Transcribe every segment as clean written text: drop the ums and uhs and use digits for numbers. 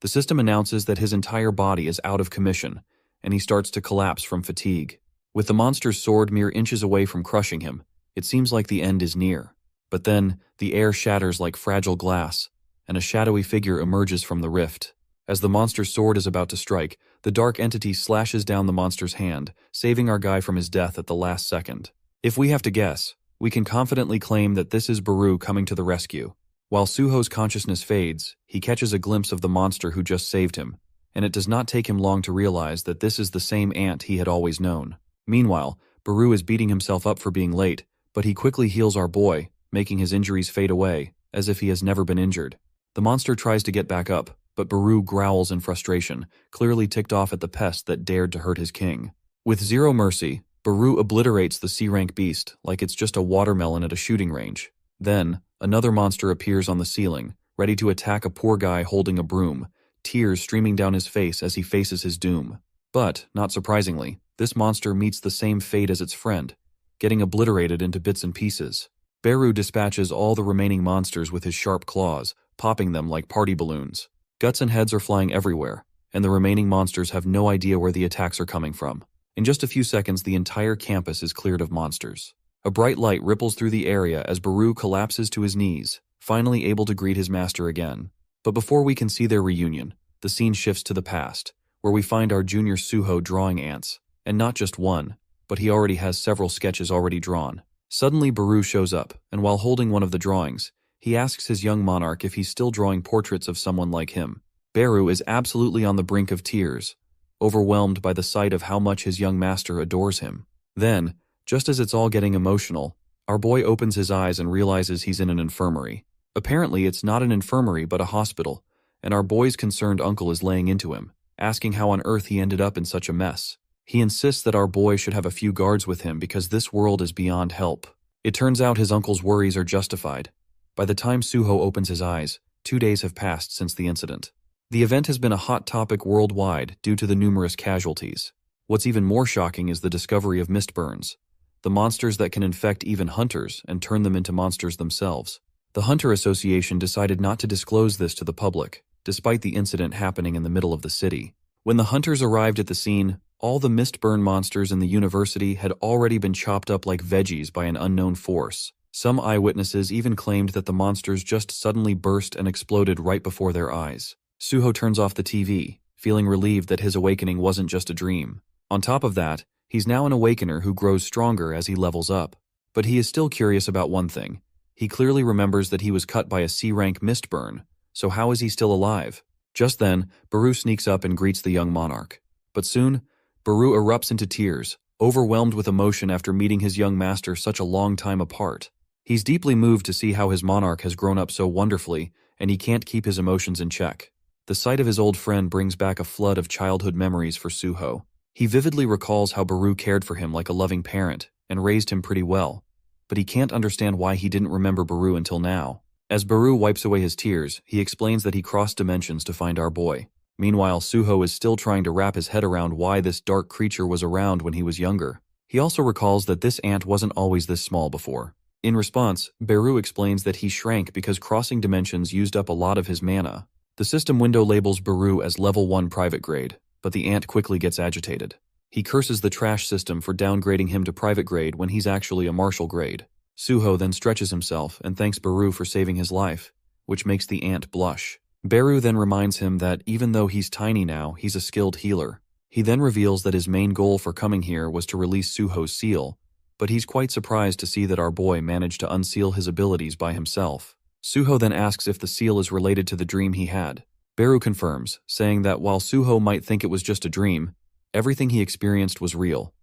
The system announces that his entire body is out of commission, and he starts to collapse from fatigue. With the monster's sword mere inches away from crushing him, it seems like the end is near. But then, the air shatters like fragile glass, and a shadowy figure emerges from the rift. As the monster's sword is about to strike, the dark entity slashes down the monster's hand, saving our guy from his death at the last second. If we have to guess, we can confidently claim that this is Baru coming to the rescue. While Suho's consciousness fades, he catches a glimpse of the monster who just saved him, and it does not take him long to realize that this is the same ant he had always known. Meanwhile, Baru is beating himself up for being late, but he quickly heals our boy, making his injuries fade away, as if he has never been injured. The monster tries to get back up, but Baru growls in frustration, clearly ticked off at the pest that dared to hurt his king. With zero mercy, Baru obliterates the C-rank beast like it's just a watermelon at a shooting range. Then, another monster appears on the ceiling, ready to attack a poor guy holding a broom, tears streaming down his face as he faces his doom. But, not surprisingly, this monster meets the same fate as its friend, getting obliterated into bits and pieces. Baru dispatches all the remaining monsters with his sharp claws, popping them like party balloons. Guts and heads are flying everywhere, and the remaining monsters have no idea where the attacks are coming from. In just a few seconds, the entire campus is cleared of monsters. A bright light ripples through the area as Baru collapses to his knees, finally able to greet his master again. But before we can see their reunion, the scene shifts to the past, where we find our junior Suho drawing ants, and not just one, but he already has several sketches already drawn. Suddenly Baru shows up, and while holding one of the drawings, he asks his young monarch if he's still drawing portraits of someone like him. Baru is absolutely on the brink of tears, overwhelmed by the sight of how much his young master adores him. Then, just as it's all getting emotional, our boy opens his eyes and realizes he's in an infirmary. Apparently it's not an infirmary but a hospital, and our boy's concerned uncle is laying into him, asking how on earth he ended up in such a mess. He insists that our boy should have a few guards with him because this world is beyond help. It turns out his uncle's worries are justified. By the time Suho opens his eyes, 2 days have passed since the incident. The event has been a hot topic worldwide due to the numerous casualties. What's even more shocking is the discovery of mist burns, the monsters that can infect even hunters and turn them into monsters themselves. The Hunter Association decided not to disclose this to the public, despite the incident happening in the middle of the city. When the hunters arrived at the scene, all the mist-burn monsters in the university had already been chopped up like veggies by an unknown force. Some eyewitnesses even claimed that the monsters just suddenly burst and exploded right before their eyes. Suho turns off the TV, feeling relieved that his awakening wasn't just a dream. On top of that, he's now an awakener who grows stronger as he levels up. But he is still curious about one thing. He clearly remembers that he was cut by a C-rank mist burn, so how is he still alive? Just then, Baru sneaks up and greets the young monarch. But soon, Baru erupts into tears, overwhelmed with emotion after meeting his young master such a long time apart. He's deeply moved to see how his monarch has grown up so wonderfully, and he can't keep his emotions in check. The sight of his old friend brings back a flood of childhood memories for Suho. He vividly recalls how Baru cared for him like a loving parent and raised him pretty well, but he can't understand why he didn't remember Baru until now. As Baru wipes away his tears, he explains that he crossed dimensions to find our boy. Meanwhile, Suho is still trying to wrap his head around why this dark creature was around when he was younger. He also recalls that this ant wasn't always this small before. In response, Baru explains that he shrank because crossing dimensions used up a lot of his mana. The system window labels Baru as level 1 private grade, but the ant quickly gets agitated. He curses the trash system for downgrading him to private grade when he's actually a martial grade. Suho then stretches himself and thanks Baru for saving his life, which makes the ant blush. Baru then reminds him that even though he's tiny now, he's a skilled healer. He then reveals that his main goal for coming here was to release Suho's seal, but he's quite surprised to see that our boy managed to unseal his abilities by himself. Suho then asks if the seal is related to the dream he had. Baru confirms, saying that while Suho might think it was just a dream, everything he experienced was real.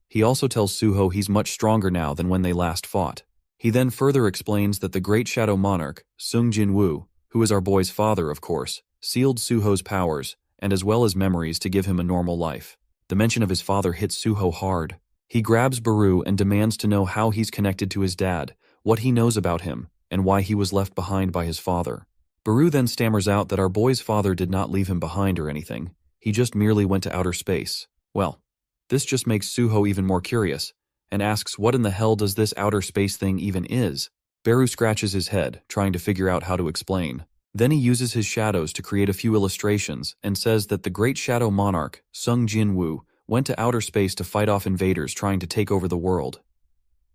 He also tells Suho he's much stronger now than when they last fought. He then further explains that the Great Shadow Monarch, Sung Jin-woo, who is our boy's father, of course, sealed Suho's powers, and as well as memories to give him a normal life. The mention of his father hits Suho hard. He grabs Baru and demands to know how he's connected to his dad, what he knows about him, and why he was left behind by his father. Baru then stammers out that our boy's father did not leave him behind or anything. He just merely went to outer space. Well, this just makes Suho even more curious, and asks what in the hell does this outer space thing even is? Baru scratches his head, trying to figure out how to explain. Then he uses his shadows to create a few illustrations and says that the great shadow monarch, Sung Jin-woo, went to outer space to fight off invaders trying to take over the world.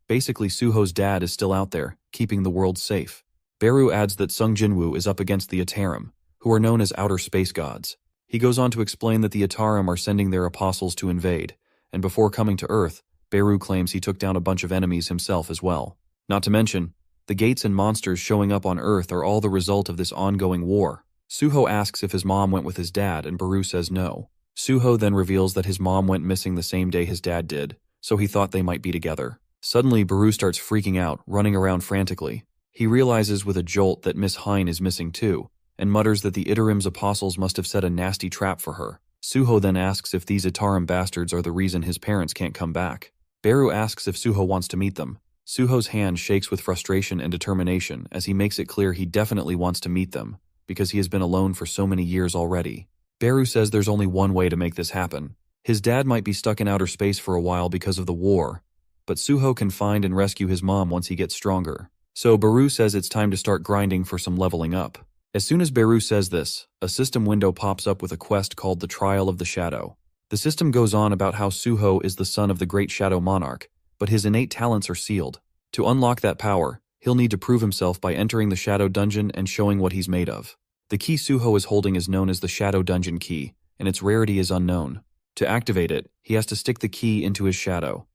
Basically, Suho's dad is still out there, keeping the world safe. Beru adds that Sung Jin-woo is up against the Atarim, who are known as outer space gods. He goes on to explain that the Atarim are sending their apostles to invade, and before coming to Earth, Beru claims he took down a bunch of enemies himself as well. Not to mention, the gates and monsters showing up on Earth are all the result of this ongoing war. Suho asks if his mom went with his dad, and Beru says no. Suho then reveals that his mom went missing the same day his dad did, so he thought they might be together. Suddenly, Beru starts freaking out, running around frantically. He realizes with a jolt that Miss Hein is missing too, and mutters that the Itarim's apostles must have set a nasty trap for her. Suho then asks if these Atarim bastards are the reason his parents can't come back. Beru asks if Suho wants to meet them. Suho's hand shakes with frustration and determination as he makes it clear he definitely wants to meet them, because he has been alone for so many years already. Beru says there's only one way to make this happen. His dad might be stuck in outer space for a while because of the war, but Suho can find and rescue his mom once he gets stronger. So Beru says it's time to start grinding for some leveling up. As soon as Beru says this, a system window pops up with a quest called the Trial of the Shadow. The system goes on about how Suho is the son of the great Shadow Monarch, but his innate talents are sealed. To unlock that power, he'll need to prove himself by entering the Shadow Dungeon and showing what he's made of. The key Suho is holding is known as the Shadow Dungeon key, and its rarity is unknown. To activate it, he has to stick the key into his shadow.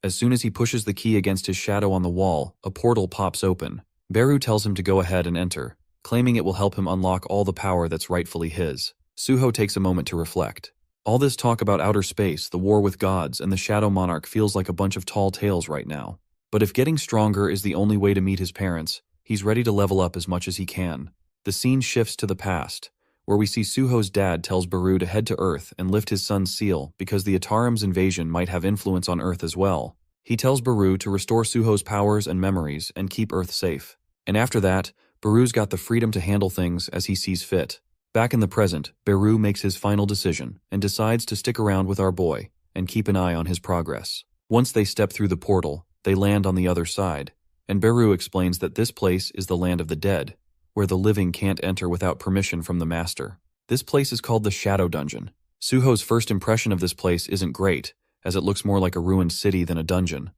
As soon as he pushes the key against his shadow on the wall, a portal pops open. Beru tells him to go ahead and enter, claiming it will help him unlock all the power that's rightfully his. Suho takes a moment to reflect. All this talk about outer space, the war with gods, and the Shadow Monarch feels like a bunch of tall tales right now. But if getting stronger is the only way to meet his parents, he's ready to level up as much as he can. The scene shifts to the past, where we see Suho's dad tells Beru to head to Earth and lift his son's seal because the Atarim's invasion might have influence on Earth as well. He tells Beru to restore Suho's powers and memories and keep Earth safe. And after that, Beru's got the freedom to handle things as he sees fit. Back in the present, Beru makes his final decision and decides to stick around with our boy and keep an eye on his progress. Once they step through the portal, they land on the other side, and Beru explains that this place is the land of the dead, where the living can't enter without permission from the master. This place is called the Shadow Dungeon. Suho's first impression of this place isn't great, as it looks more like a ruined city than a dungeon.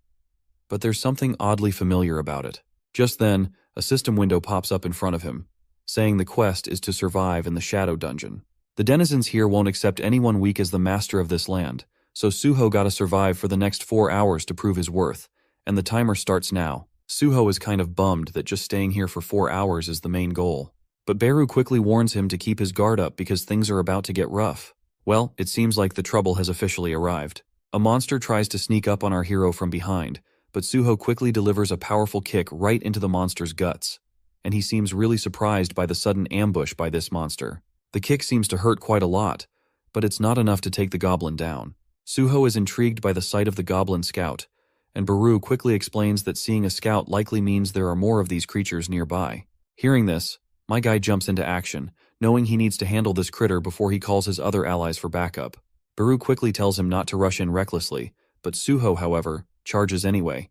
But there's something oddly familiar about it. Just then, a system window pops up in front of him, saying the quest is to survive in the Shadow Dungeon. The denizens here won't accept anyone weak as the master of this land, so Suho gotta survive for the next 4 hours to prove his worth, and the timer starts now. Suho is kind of bummed that just staying here for 4 hours is the main goal. But Beru quickly warns him to keep his guard up because things are about to get rough. Well, it seems like the trouble has officially arrived. A monster tries to sneak up on our hero from behind, but Suho quickly delivers a powerful kick right into the monster's guts, and he seems really surprised by the sudden ambush by this monster. The kick seems to hurt quite a lot, but it's not enough to take the goblin down. Suho is intrigued by the sight of the goblin scout, and Beru quickly explains that seeing a scout likely means there are more of these creatures nearby. Hearing this, my guy jumps into action, knowing he needs to handle this critter before he calls his other allies for backup. Beru quickly tells him not to rush in recklessly, but Suho, however, charges anyway.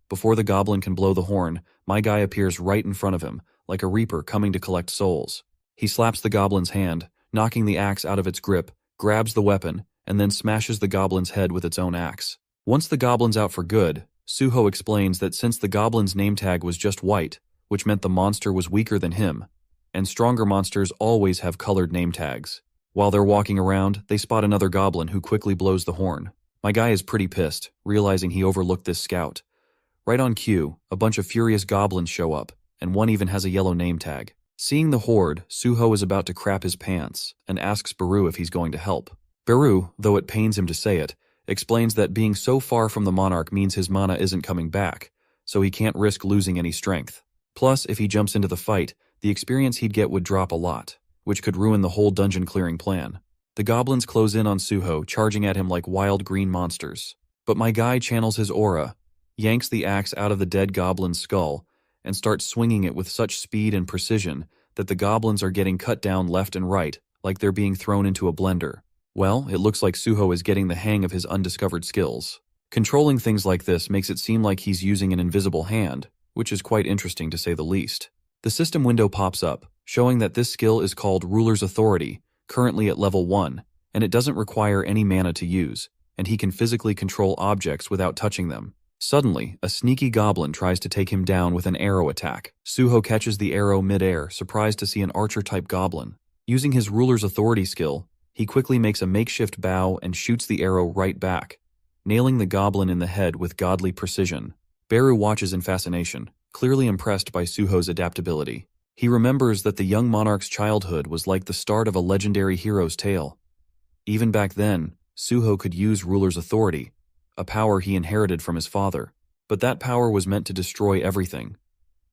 Before the goblin can blow the horn, my guy appears right in front of him, like a reaper coming to collect souls. He slaps the goblin's hand, knocking the axe out of its grip, grabs the weapon, and then smashes the goblin's head with its own axe. Once the goblin's out for good, Suho explains that since the goblin's name tag was just white, which meant the monster was weaker than him, and stronger monsters always have colored name tags. While they're walking around, they spot another goblin who quickly blows the horn. My guy is pretty pissed, realizing he overlooked this scout. Right on cue, a bunch of furious goblins show up, and one even has a yellow name tag. Seeing the horde, Suho is about to crap his pants, and asks Beru if he's going to help. Beru, though it pains him to say it, explains that being so far from the monarch means his mana isn't coming back, so he can't risk losing any strength. Plus, if he jumps into the fight, the experience he'd get would drop a lot, which could ruin the whole dungeon clearing plan. The goblins close in on Suho, charging at him like wild green monsters. But my guy channels his aura, yanks the axe out of the dead goblin's skull, and starts swinging it with such speed and precision that the goblins are getting cut down left and right, like they're being thrown into a blender. Well, it looks like Suho is getting the hang of his undiscovered skills. Controlling things like this makes it seem like he's using an invisible hand, which is quite interesting to say the least. The system window pops up, showing that this skill is called Ruler's Authority, currently at level 1, and it doesn't require any mana to use, and he can physically control objects without touching them. Suddenly, a sneaky goblin tries to take him down with an arrow attack. Suho catches the arrow mid-air, surprised to see an archer-type goblin. Using his Ruler's Authority skill, he quickly makes a makeshift bow and shoots the arrow right back, nailing the goblin in the head with godly precision. Beru watches in fascination, clearly impressed by Suho's adaptability. He remembers that the young monarch's childhood was like the start of a legendary hero's tale. Even back then, Suho could use Ruler's Authority, a power he inherited from his father, but that power was meant to destroy everything,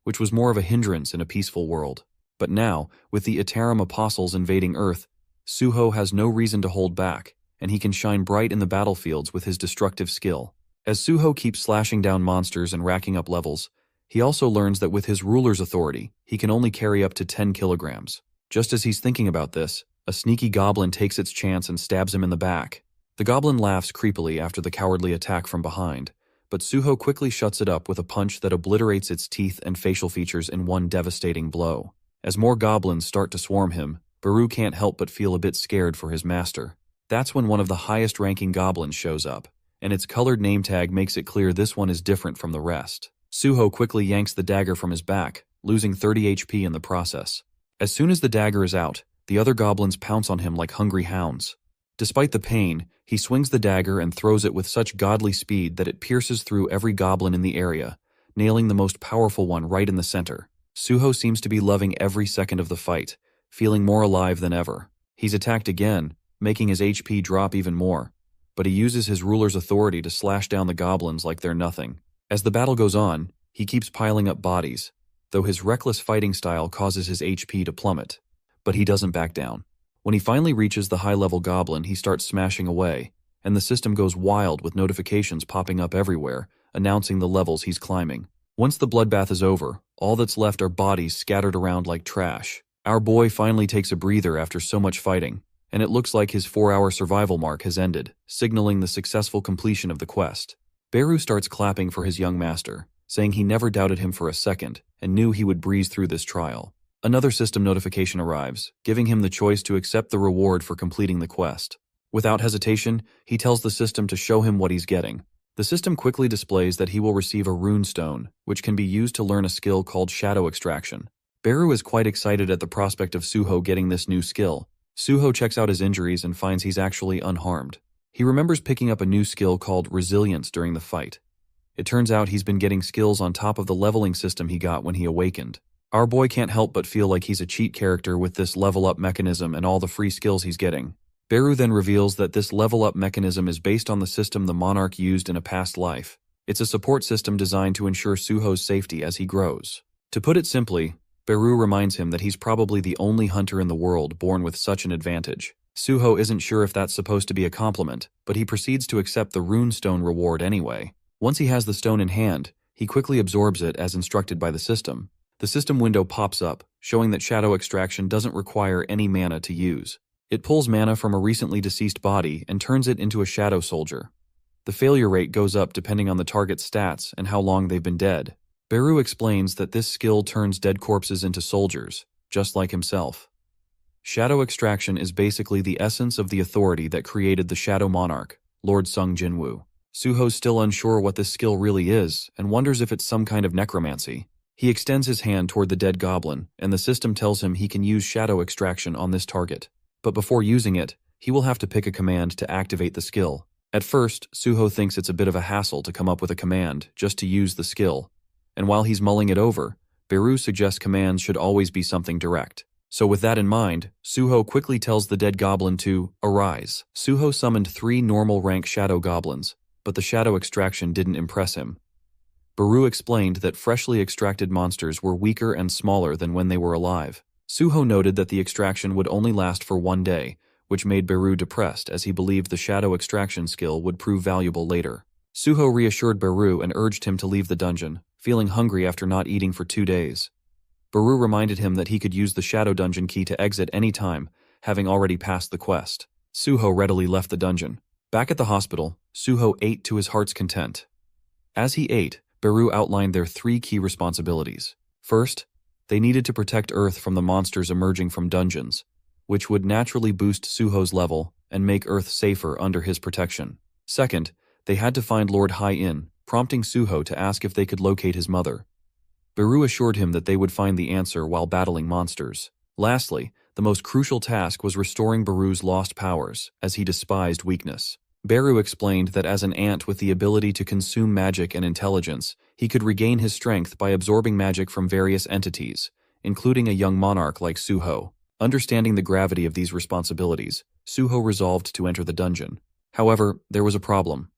which was more of a hindrance in a peaceful world. But now, with the Itaram Apostles invading Earth, Suho has no reason to hold back, and he can shine bright in the battlefields with his destructive skill. As Suho keeps slashing down monsters and racking up levels, he also learns that with his Ruler's Authority, he can only carry up to 10 kilograms. Just as he's thinking about this, a sneaky goblin takes its chance and stabs him in the back. The goblin laughs creepily after the cowardly attack from behind, but Suho quickly shuts it up with a punch that obliterates its teeth and facial features in one devastating blow. As more goblins start to swarm him, Beru can't help but feel a bit scared for his master. That's when one of the highest-ranking goblins shows up, and its colored name tag makes it clear this one is different from the rest. Suho quickly yanks the dagger from his back, losing 30 HP in the process. As soon as the dagger is out, the other goblins pounce on him like hungry hounds. Despite the pain, he swings the dagger and throws it with such godly speed that it pierces through every goblin in the area, nailing the most powerful one right in the center. Suho seems to be loving every second of the fight, feeling more alive than ever. He's attacked again, making his HP drop even more, but he uses his Ruler's Authority to slash down the goblins like they're nothing. As the battle goes on, he keeps piling up bodies, though his reckless fighting style causes his HP to plummet. But he doesn't back down. When he finally reaches the high-level goblin, he starts smashing away, and the system goes wild with notifications popping up everywhere, announcing the levels he's climbing. Once the bloodbath is over, all that's left are bodies scattered around like trash. Our boy finally takes a breather after so much fighting, and it looks like his 4-hour survival mark has ended, signaling the successful completion of the quest. Beru starts clapping for his young master, saying he never doubted him for a second and knew he would breeze through this trial. Another system notification arrives, giving him the choice to accept the reward for completing the quest. Without hesitation, he tells the system to show him what he's getting. The system quickly displays that he will receive a rune stone, which can be used to learn a skill called Shadow Extraction. Beru is quite excited at the prospect of Suho getting this new skill. Suho checks out his injuries and finds he's actually unharmed. He remembers picking up a new skill called Resilience during the fight. It turns out he's been getting skills on top of the leveling system he got when he awakened. Our boy can't help but feel like he's a cheat character with this level-up mechanism and all the free skills he's getting. Beru then reveals that this level-up mechanism is based on the system the monarch used in a past life. It's a support system designed to ensure Suho's safety as he grows. To put it simply, Beru reminds him that he's probably the only hunter in the world born with such an advantage. Suho isn't sure if that's supposed to be a compliment, but he proceeds to accept the rune stone reward anyway. Once he has the stone in hand, he quickly absorbs it as instructed by the system. The system window pops up, showing that Shadow Extraction doesn't require any mana to use. It pulls mana from a recently deceased body and turns it into a shadow soldier. The failure rate goes up depending on the target's stats and how long they've been dead. Beru explains that this skill turns dead corpses into soldiers, just like himself. Shadow Extraction is basically the essence of the authority that created the Shadow Monarch, Lord Sung Jinwoo. Suho's still unsure what this skill really is and wonders if it's some kind of necromancy. He extends his hand toward the dead goblin, and the system tells him he can use Shadow Extraction on this target. But before using it, he will have to pick a command to activate the skill. At first, Suho thinks it's a bit of a hassle to come up with a command just to use the skill, and while he's mulling it over, Beru suggests commands should always be something direct. So with that in mind, Suho quickly tells the dead goblin to arise. Suho summoned 3 normal rank shadow goblins, but the Shadow Extraction didn't impress him. Beru explained that freshly extracted monsters were weaker and smaller than when they were alive. Suho noted that the extraction would only last for 1 day, which made Beru depressed as he believed the Shadow Extraction skill would prove valuable later. Suho reassured Beru and urged him to leave the dungeon, feeling hungry after not eating for 2 days. Beru reminded him that he could use the Shadow Dungeon key to exit any time, having already passed the quest. Suho readily left the dungeon. Back at the hospital, Suho ate to his heart's content. As he ate, Beru outlined their 3 key responsibilities. First, They needed to protect Earth from the monsters emerging from dungeons, which would naturally boost Suho's level and make Earth safer under his protection. Second, they had to find Lord Hai-In, prompting Suho to ask if they could locate his mother. Beru assured him that they would find the answer while battling monsters. Lastly, the most crucial task was restoring Beru's lost powers, as he despised weakness. Beru explained that as an ant with the ability to consume magic and intelligence, he could regain his strength by absorbing magic from various entities, including a young monarch like Suho. Understanding the gravity of these responsibilities, Suho resolved to enter the dungeon. However, there was a problem.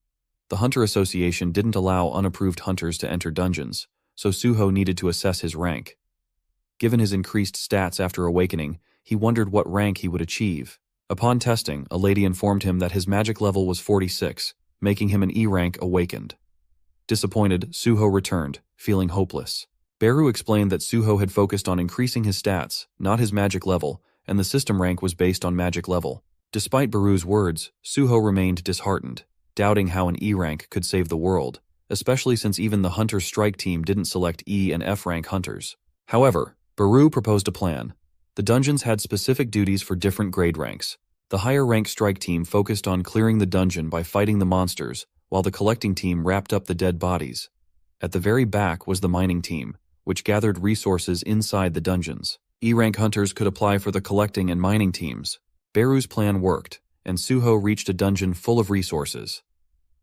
The Hunter Association didn't allow unapproved hunters to enter dungeons, so Suho needed to assess his rank. Given his increased stats after awakening, he wondered what rank he would achieve. Upon testing, a lady informed him that his magic level was 46, making him an E rank awakened. Disappointed, Suho returned, feeling hopeless. Beru explained that Suho had focused on increasing his stats, not his magic level, and the system rank was based on magic level. Despite Beru's words, Suho remained disheartened, doubting how an E rank could save the world, especially since even the Hunter Strike team didn't select E and F rank hunters. However, Beru proposed a plan. The dungeons had specific duties for different grade ranks. The higher rank strike team focused on clearing the dungeon by fighting the monsters, while the collecting team wrapped up the dead bodies. At the very back was the mining team, which gathered resources inside the dungeons. E-rank hunters could apply for the collecting and mining teams. Beru's plan worked, and Suho reached a dungeon full of resources.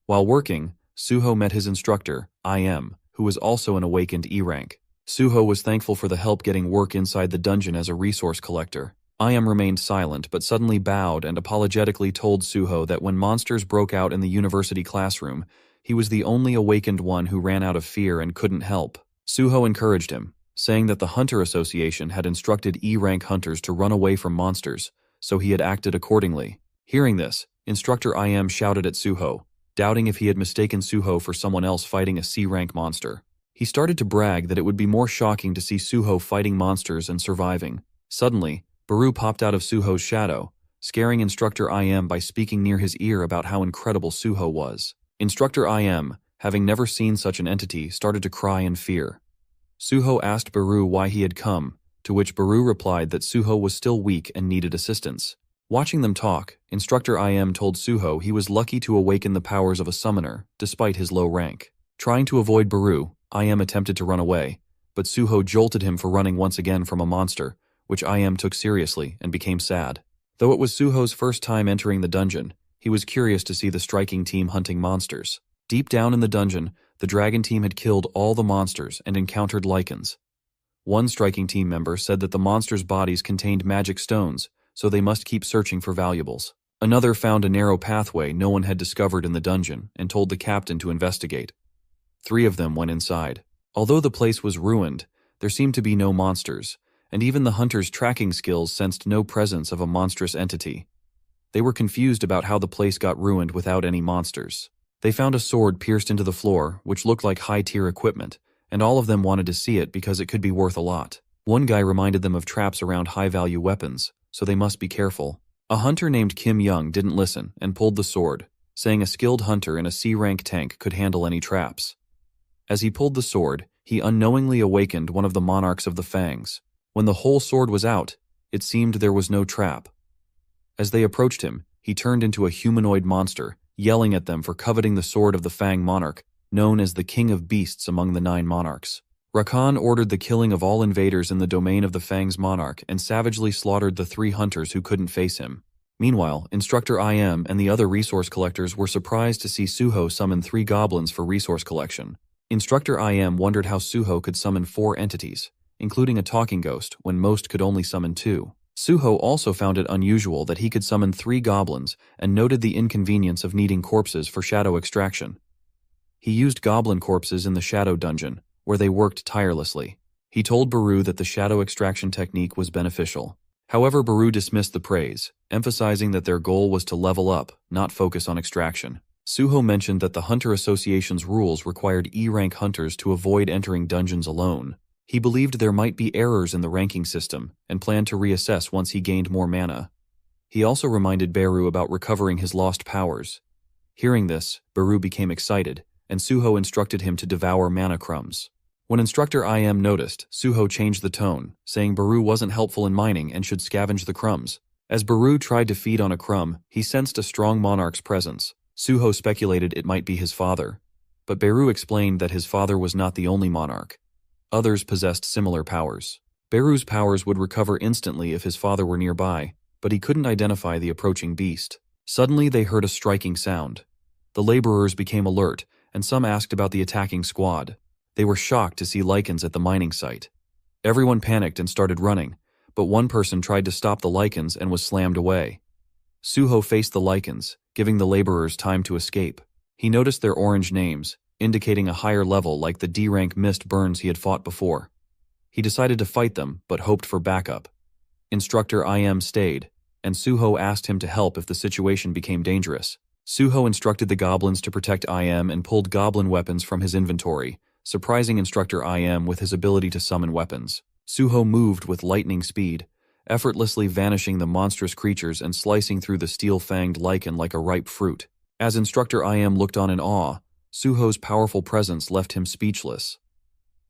While working, Suho met his instructor, I.M., who was also an awakened E-rank. Suho was thankful for the help getting work inside the dungeon as a resource collector. I.M. remained silent but suddenly bowed and apologetically told Suho that when monsters broke out in the university classroom, he was the only awakened one who ran out of fear and couldn't help. Suho encouraged him, saying that the Hunter Association had instructed E-rank hunters to run away from monsters, so he had acted accordingly. Hearing this, Instructor I.M. shouted at Suho, doubting if he had mistaken Suho for someone else fighting a C-rank monster. He started to brag that it would be more shocking to see Suho fighting monsters and surviving. Suddenly, Beru popped out of Suho's shadow, scaring Instructor I.M. by speaking near his ear about how incredible Suho was. Instructor I.M., having never seen such an entity, started to cry in fear. Suho asked Beru why he had come, to which Beru replied that Suho was still weak and needed assistance. Watching them talk, Instructor I.M. told Suho he was lucky to awaken the powers of a summoner, despite his low rank. Trying to avoid Beru, I.M. attempted to run away, but Suho jolted him for running once again from a monster, which I.M. took seriously and became sad. Though it was Suho's first time entering the dungeon, he was curious to see the striking team hunting monsters. Deep down in the dungeon, the dragon team had killed all the monsters and encountered lycans. One striking team member said that the monsters' bodies contained magic stones, so they must keep searching for valuables. Another found a narrow pathway no one had discovered in the dungeon and told the captain to investigate. 3 of them went inside. Although the place was ruined, there seemed to be no monsters, and even the hunters' tracking skills sensed no presence of a monstrous entity. They were confused about how the place got ruined without any monsters. They found a sword pierced into the floor, which looked like high-tier equipment, and all of them wanted to see it because it could be worth a lot. One guy reminded them of traps around high-value weapons, so they must be careful. A hunter named Kim Young didn't listen and pulled the sword, saying a skilled hunter in a C-rank tank could handle any traps. As he pulled the sword, he unknowingly awakened one of the monarchs of the Fangs. When the whole sword was out, it seemed there was no trap. As they approached him, he turned into a humanoid monster, yelling at them for coveting the sword of the Fang monarch, known as the King of Beasts among the 9 monarchs. Rakan ordered the killing of all invaders in the domain of the Fang's monarch and savagely slaughtered the 3 hunters who couldn't face him. Meanwhile, Instructor I.M. and the other resource collectors were surprised to see Suho summon 3 goblins for resource collection. Instructor I.M. wondered how Suho could summon 4 entities, including a talking ghost, when most could only summon 2. Suho also found it unusual that he could summon 3 goblins and noted the inconvenience of needing corpses for shadow extraction. He used goblin corpses in the shadow dungeon, where they worked tirelessly. He told Beru that the shadow extraction technique was beneficial. However, Beru dismissed the praise, emphasizing that their goal was to level up, not focus on extraction. Suho mentioned that the Hunter Association's rules required E-rank hunters to avoid entering dungeons alone. He believed there might be errors in the ranking system and planned to reassess once he gained more mana. He also reminded Beru about recovering his lost powers. Hearing this, Beru became excited, and Suho instructed him to devour mana crumbs. When Instructor IM noticed, Suho changed the tone, saying Baru wasn't helpful in mining and should scavenge the crumbs. As Baru tried to feed on a crumb, he sensed a strong monarch's presence. Suho speculated it might be his father. But Baru explained that his father was not the only monarch. Others possessed similar powers. Baru's powers would recover instantly if his father were nearby, but he couldn't identify the approaching beast. Suddenly they heard a striking sound. The laborers became alert, and some asked about the attacking squad. They were shocked to see lichens at the mining site. Everyone panicked and started running, but one person tried to stop the lichens and was slammed away. Suho faced the lichens, giving the laborers time to escape. He noticed their orange names, indicating a higher level like the D-rank Mist Burns he had fought before. He decided to fight them, but hoped for backup. Instructor IM stayed, and Suho asked him to help if the situation became dangerous. Suho instructed the goblins to protect IM and pulled goblin weapons from his inventory, surprising Instructor IM with his ability to summon weapons. Suho moved with lightning speed, effortlessly vanishing the monstrous creatures and slicing through the steel-fanged lichen like a ripe fruit. As Instructor IM looked on in awe, Suho's powerful presence left him speechless.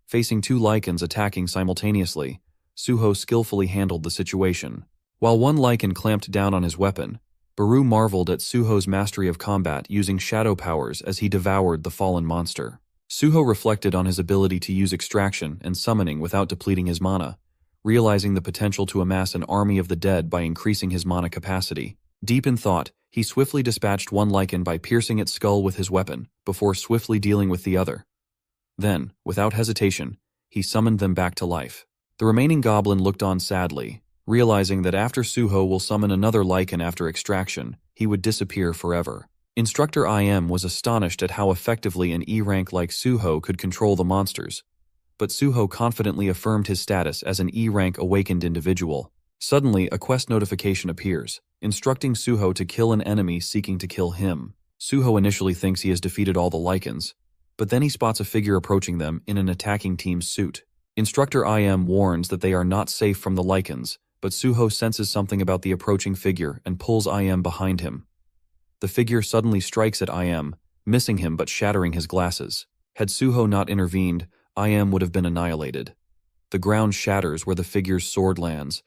Facing two lichens attacking simultaneously, Suho skillfully handled the situation. While one lichen clamped down on his weapon, Baru marveled at Suho's mastery of combat using shadow powers as he devoured the fallen monster. Suho reflected on his ability to use extraction and summoning without depleting his mana, realizing the potential to amass an army of the dead by increasing his mana capacity. Deep in thought, he swiftly dispatched one lichen by piercing its skull with his weapon, before swiftly dealing with the other. Then, without hesitation, he summoned them back to life. The remaining goblin looked on sadly, realizing that after Suho will summon another lichen after extraction, he would disappear forever. Instructor IM was astonished at how effectively an E-rank like Suho could control the monsters, but Suho confidently affirmed his status as an E-rank awakened individual. Suddenly, a quest notification appears, instructing Suho to kill an enemy seeking to kill him. Suho initially thinks he has defeated all the lichens, but then he spots a figure approaching them in an attacking team's suit. Instructor IM warns that they are not safe from the lichens, but Suho senses something about the approaching figure and pulls IM behind him. The figure suddenly strikes at IM, missing him but shattering his glasses. Had Suho not intervened, IM would have been annihilated. The ground shatters where the figure's sword lands,